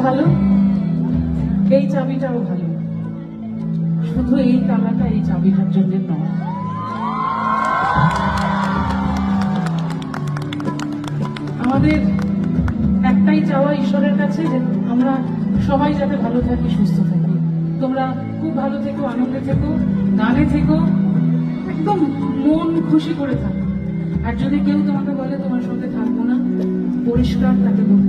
ভালো, এই চাবিটাও ভালো, শুধু এই তালাটা এই চাবিটার জন্য নয়। আমাদের একটাই চাওয়া ঈশ্বরের কাছে যে আমরা সবাই যাতে ভালো থাকি, সুস্থ থাকি। তোমরা খুব ভালো থেকো, আনন্দে থেকো, গানে থেকো, একদম মন খুশি করে থাকো। আর যদি কেউ তোমাকে বলে তোমার সঙ্গে থাকবো না, পরিষ্কার তাকে বলতে